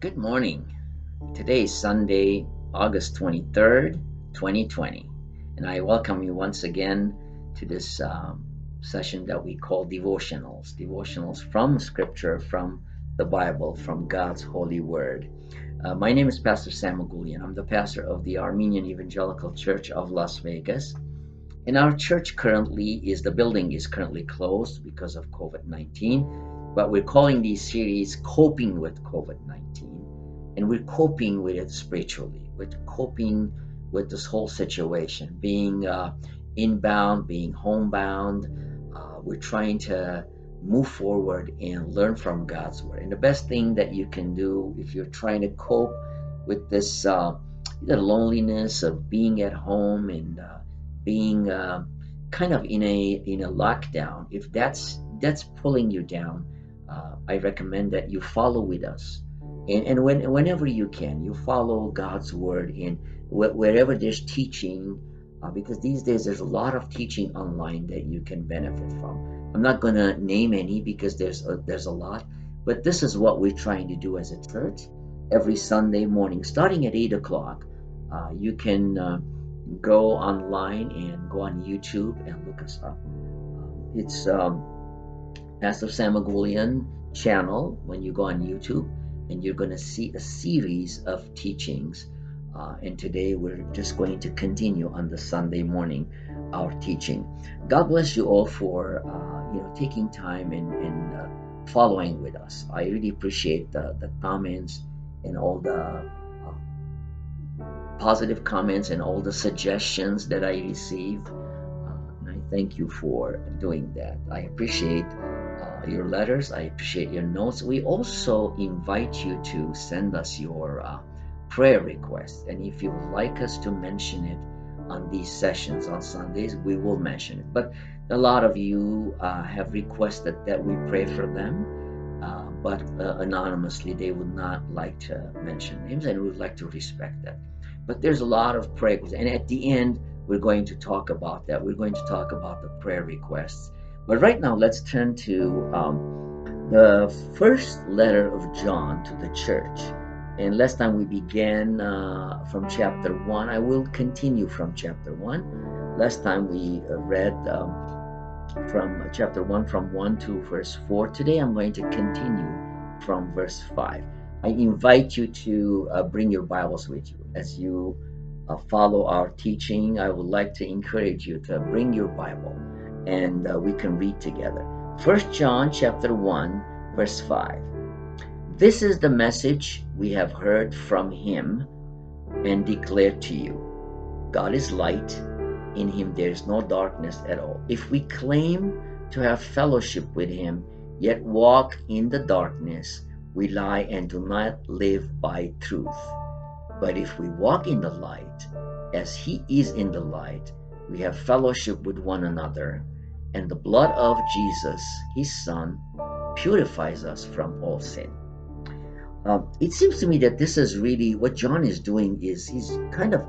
Good morning. Today is Sunday, August 23rd, 2020, and I welcome you once again to this session that we call devotionals from Scripture, from the Bible, from God's holy word. My name is Pastor Sam Agulian. I'm the pastor of the Armenian Evangelical Church of Las Vegas. And our church the building is currently closed because of COVID-19, but we're calling these series Coping with COVID-19. And we're coping with it spiritually. We're coping with this whole situation, being inbound, being homebound. We're trying to move forward and learn from God's word. And the best thing that you can do if you're trying to cope with this the loneliness of being at home and being kind of in a lockdown, if that's pulling you down, I recommend that you follow with us, and whenever you can, you follow God's word in wherever there's teaching, because these days there's a lot of teaching online that you can benefit from. I'm not going to name any because there's a lot, but this is what we're trying to do as a church. Every Sunday morning, starting at 8 o'clock, you can go online and go on YouTube and look us up. It's Pastor Sam Agulian channel when you go on YouTube, and you're going to see a series of teachings. And today we're just going to continue on the Sunday morning our teaching. God bless you all for taking time and following with us. I really appreciate the comments and all the positive comments and all the suggestions that I receive. And I thank you for doing that. I appreciate your letters. I appreciate your notes. We also invite you to send us your prayer requests. And if you would like us to mention it on these sessions on Sundays, we will mention it. But a lot of you have requested that we pray for them, but anonymously. They would not like to mention names, and we would like to respect that. But there's a lot of prayers, and at the end, we're going to talk about that. We're going to talk about the prayer requests. But right now, let's turn to the first letter of John to the church. And last time we began from chapter 1. I will continue from chapter 1. Last time we read from chapter 1, from 1 to verse 4. Today I'm going to continue from verse 5. I invite you to bring your Bibles with you as you follow our teaching. I would like to encourage you to bring your Bible, and we can read together. 1 John chapter 1 verse 5. This is the message we have heard from him and declared to you. God is light. In him there is no darkness at all. If we claim to have fellowship with him, yet walk in the darkness, we lie and do not live by truth. But if we walk in the light, as he is in the light, we have fellowship with one another, and the blood of Jesus, his Son, purifies us from all sin. It seems to me that this is really what John is doing. Is he's kind of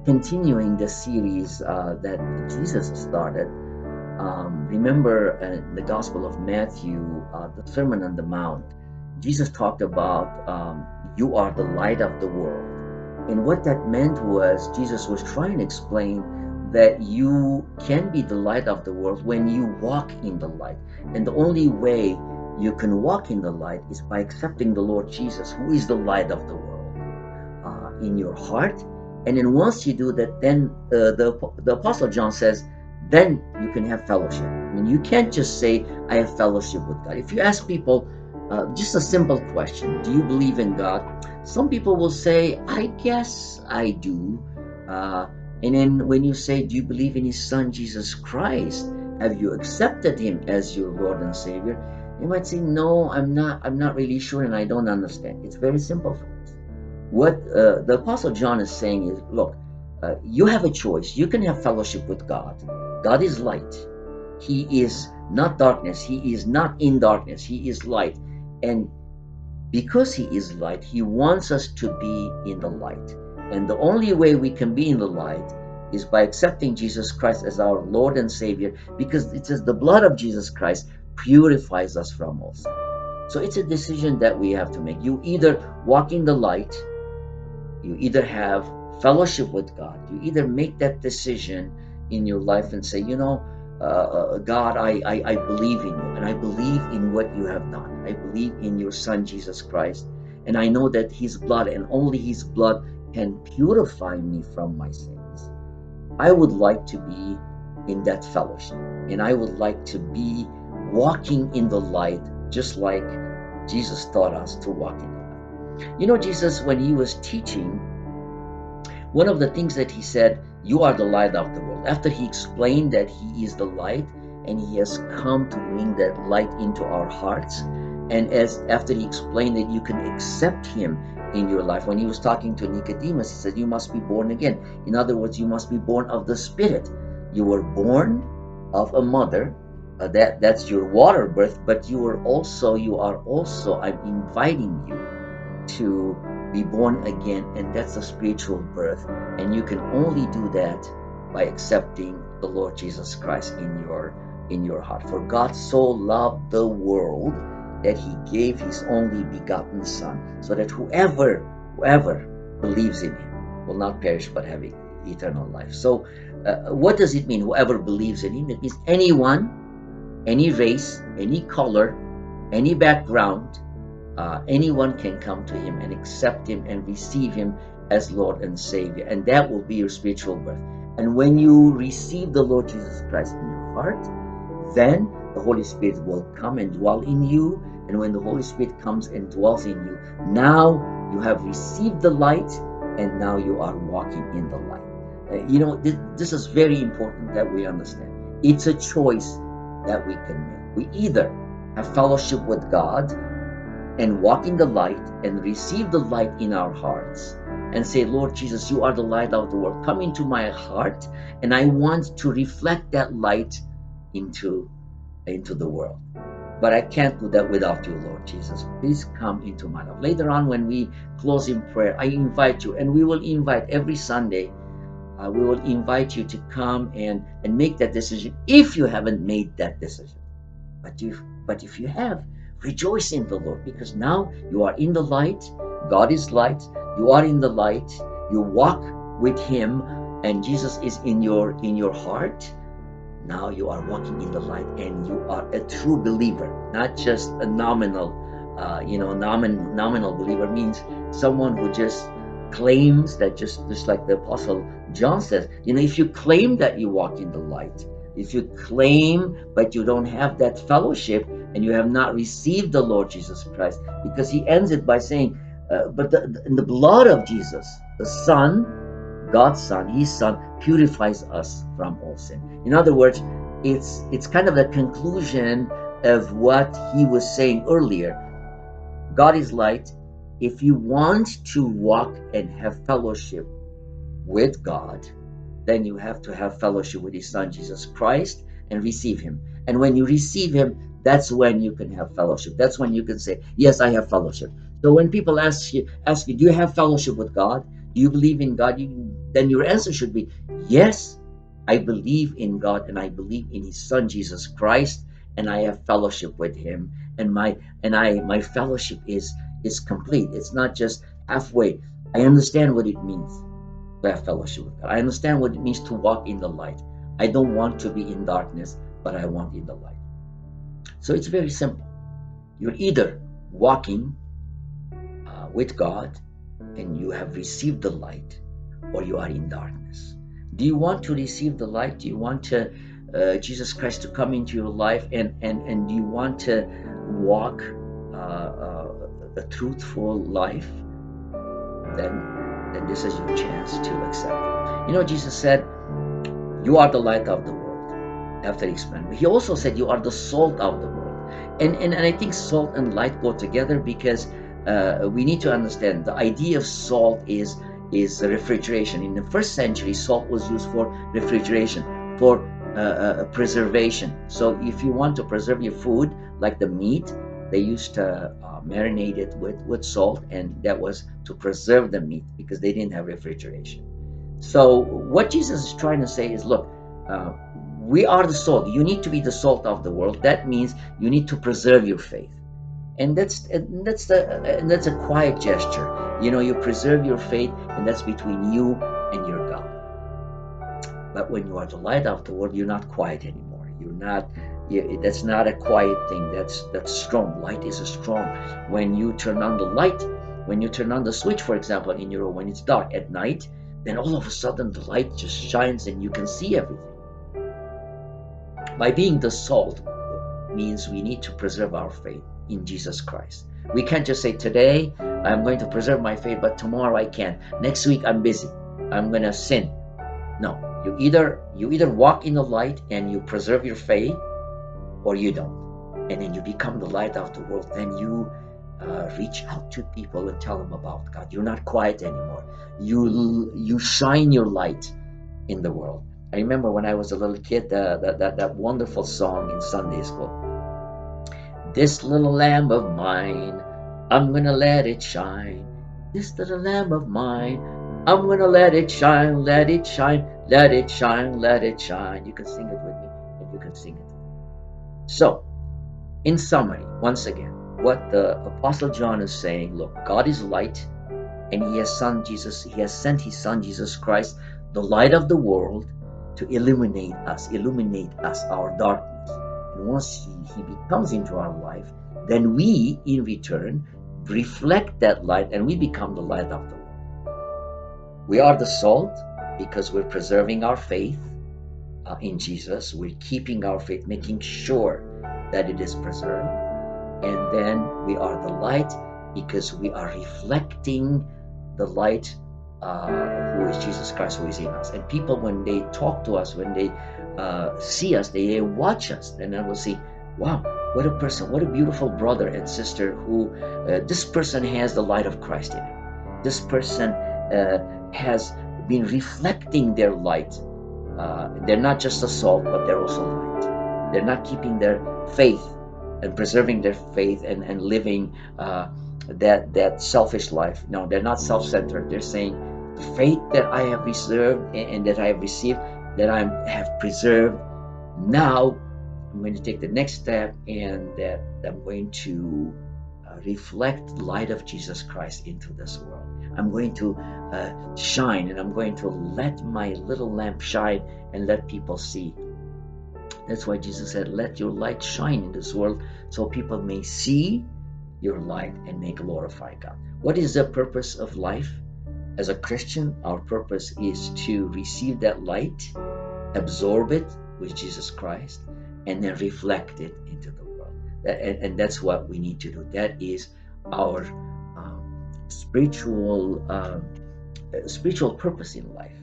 continuing the series that Jesus started. Remember the Gospel of Matthew, the Sermon on the Mount, Jesus talked about you are the light of the world. And what that meant was Jesus was trying to explain that you can be the light of the world when you walk in the light. And the only way you can walk in the light is by accepting the Lord Jesus, who is the light of the world, in your heart. And then once you do that, then the Apostle John says, then you can have fellowship. I mean, you can't just say, I have fellowship with God. If you ask people, just a simple question, do you believe in God? Some people will say, I guess I do. And then when you say, do you believe in his Son, Jesus Christ? Have you accepted him as your Lord and Savior? You might say, no, I'm not really sure, and I don't understand. It's very simple, folks. What the Apostle John is saying is, look, you have a choice. You can have fellowship with God. God is light. He is not darkness. He is not in darkness. He is light. And because he is light, he wants us to be in the light. And the only way we can be in the light is by accepting Jesus Christ as our Lord and Savior, because it says the blood of Jesus Christ purifies us from all sin. So it's a decision that we have to make. You either walk in the light, you either have fellowship with God, you either make that decision in your life and say, God, I believe in you, and I believe in what you have done. I believe in your Son, Jesus Christ, and I know that his blood and only his blood can purify me from my sins. I would like to be in that fellowship, and I would like to be walking in the light, just like Jesus taught us to walk in the light. Jesus, when he was teaching, one of the things that he said, you are the light of the world. After he explained that he is the light and he has come to bring that light into our hearts, and after he explained that you can accept him in your life, when he was talking to Nicodemus, he said, you must be born again. In other words, you must be born of the Spirit. You were born of a mother. That's your water birth, but you are also, I'm inviting you to be born again, and that's a spiritual birth. And you can only do that by accepting the Lord Jesus Christ in your heart. For God so loved the world that he gave his only begotten Son, so that whoever believes in him will not perish but have eternal life. So what does it mean, whoever believes in him? It means anyone, any race, any color, any background, anyone can come to him and accept him and receive him as Lord and Savior, and that will be your spiritual birth. And when you receive the Lord Jesus Christ in your heart, then the Holy Spirit will come and dwell in you. And when the Holy Spirit comes and dwells in you, now you have received the light, and now you are walking in the light. This is very important that we understand. It's a choice that we can make. We either have fellowship with God and walk in the light and receive the light in our hearts and say, Lord Jesus, you are the light of the world. Come into my heart, and I want to reflect that light into the world. But I can't do that without you, Lord Jesus. Please come into my life. Later on, when we close in prayer, I invite you, and we will invite every Sunday, we will invite you to come and make that decision if you haven't made that decision. But if you have, rejoice in the Lord, because now you are in the light. God is light. You are in the light. You walk with him, and Jesus is in your heart. Now you are walking in the light, and you are a true believer, not just a nominal believer. Means someone who just claims that, just like the Apostle John says, if you claim that you walk in the light, if you claim but you don't have that fellowship, and you have not received the Lord Jesus Christ, because he ends it by saying, but in the blood of Jesus, the Son, God's Son, his Son, purifies us from all sin. In other words, it's kind of the conclusion of what he was saying earlier. God is light. If you want to walk and have fellowship with God, then you have to have fellowship with his Son, Jesus Christ, and receive him. And when you receive him, that's when you can have fellowship. That's when you can say, yes, I have fellowship. So when people ask you, do you have fellowship with God? Do you believe in God? Then your answer should be, yes, I believe in God, and I believe in his Son, Jesus Christ, and I have fellowship with him. And my fellowship is complete. It's not just halfway. I understand what it means to have fellowship with God. I understand what it means to walk in the light. I don't want to be in darkness, but I want in the light. So it's very simple. You're either walking with God and you have received the light, or you are in darkness. Do you want to receive the light? Do you want Jesus Christ to come into your life, and do you want to walk a truthful life? Then this is your chance to accept it. Jesus said, you are the light of the world, after he explained. But he also said you are the salt of the world. And I think salt and light go together, because we need to understand the idea of salt is refrigeration. In the first century, salt was used for refrigeration, for preservation. So if you want to preserve your food, like the meat, they used to marinate it with salt, and that was to preserve the meat, because they didn't have refrigeration. So what Jesus is trying to say is, look, we are the salt. You need to be the salt of the world. That means you need to preserve your faith. And that's a quiet gesture. You preserve your faith, and that's between you and your God. But when you are the light of the world, you're not quiet anymore. That's not a quiet thing. That's strong. Light is strong. When you turn on the light, when you turn on the switch, for example, in your room, when it's dark at night, then all of a sudden the light just shines and you can see everything. By being the salt means we need to preserve our faith in Jesus Christ. We can't just say, today I'm going to preserve my faith, but tomorrow I can't. Next week I'm busy. I'm going to sin. No, you either walk in the light and you preserve your faith, or you don't. And then you become the light of the world. Then you reach out to people and tell them about God. You're not quiet anymore. You shine your light in the world. I remember when I was a little kid, that wonderful song in Sunday school. This little lamp of mine, I'm gonna let it shine. This little lamp of mine, I'm gonna let it shine, let it shine, let it shine, let it shine. You can sing it with me, and you can sing it. So, in summary, once again, what the Apostle John is saying, look, God is light, and He has sent His Son Jesus Christ, the light of the world, to illuminate us, our darkness. And once He becomes into our life, then we, in return, reflect that light, and we become the light of the world. We are the salt because we're preserving our faith in Jesus. We're keeping our faith, making sure that it is preserved. And then we are the light because we are reflecting the light who is Jesus Christ, who is in us. And people, when they talk to us, when they see us, they watch us, and then will see, wow, what a person, what a beautiful brother and sister who, this person has the light of Christ in him. This person has been reflecting their light. They're not just a salt, but they're also light. They're not keeping their faith and preserving their faith and living that selfish life. No, they're not self-centered. They're saying, the faith that I have reserved and that I have received, that I have preserved, now I'm going to take the next step, and that I'm going to reflect the light of Jesus Christ into this world. I'm going to shine, and I'm going to let my little lamp shine and let people see. That's why Jesus said, let your light shine in this world so people may see your light and may glorify God. What is the purpose of life? As a Christian, our purpose is to receive that light, absorb it with Jesus Christ, and then reflect it into the world. And that's what we need to do. That is our spiritual purpose in life.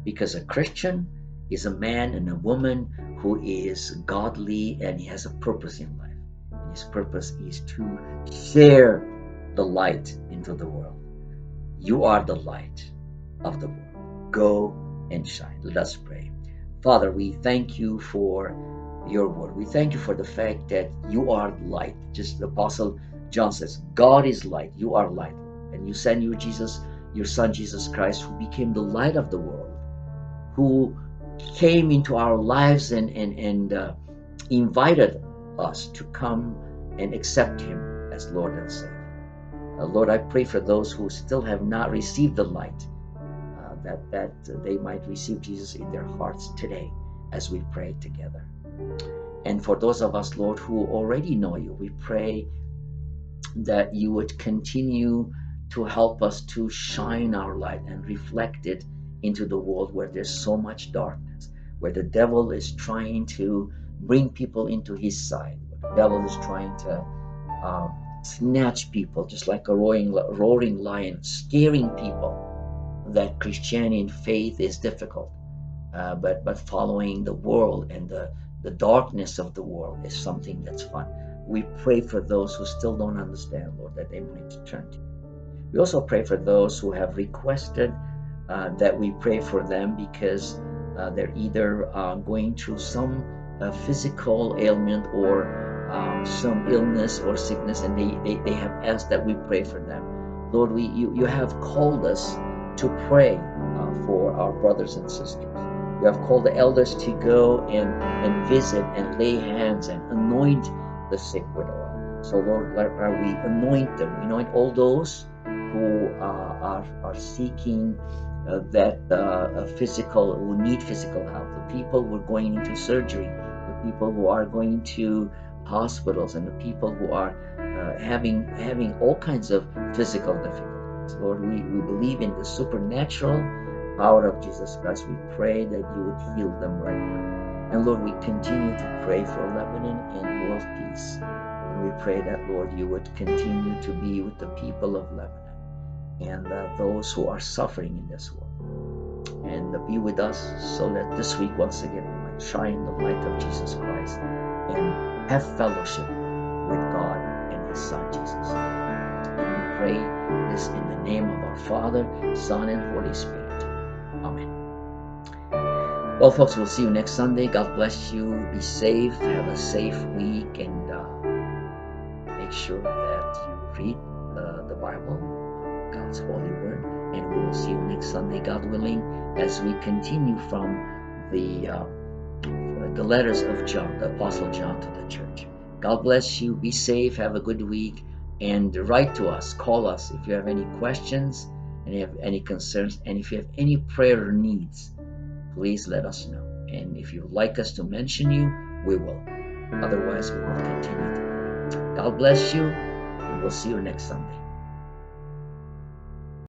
Because a Christian is a man and a woman who is godly, and he has a purpose in life. And his purpose is to share the light into the world. You are the light of the world. Go and shine. Let us pray. Father, we thank you for your word. We thank you for the fact that you are light. Just the Apostle John says, God is light. You are light. And you send your Son Jesus Christ, who became the light of the world, who came into our lives and invited us to come and accept him as Lord and Savior. Lord, I pray for those who still have not received the light, that they might receive Jesus in their hearts today as we pray together. And for those of us, Lord, who already know you, we pray that you would continue to help us to shine our light and reflect it into the world where there's so much darkness, where the devil is trying to bring people into his side, where the devil is trying to snatch people, just like a roaring lion, scaring people that Christianity and faith is difficult, but following the world and the darkness of the world is something that's fun. We pray for those who still don't understand, Lord, that they might turn to you. We also pray for those who have requested that we pray for them because they're either going through some physical ailment or some illness or sickness, and they have asked that we pray for them. Lord, you have called us to pray for our brothers and sisters. You have called the elders to go and visit and lay hands and anoint the sick with oil. So Lord, we anoint them. We anoint all those who are seeking that physical, who need physical help. The people who are going into surgery, the people who are going to hospitals, and the people who are having all kinds of physical difficulties. Lord, we believe in the supernatural power of Jesus Christ. We pray that you would heal them right now. And Lord, we continue to pray for Lebanon and world peace. And we pray that, Lord, you would continue to be with the people of Lebanon and those who are suffering in this world. And be with us so that this week, once again, we might shine the light of Jesus Christ and have fellowship with God and His Son, Jesus. And we pray this in the name of our Father, Son, and Holy Spirit. Amen. Well, folks, we'll see you next Sunday. God bless you. Be safe. Have a safe week. And make sure that you read the Bible, God's holy word. And we will see you next Sunday, God willing, as we continue from the letters of John, the Apostle John, to the church. God bless you. Be safe. Have a good week. And write to us. Call us if you have any questions and you have any concerns. And if you have any prayer needs, please let us know. And if you would like us to mention you, we will. Otherwise, we will continue to pray. God bless you, and we'll see you next Sunday.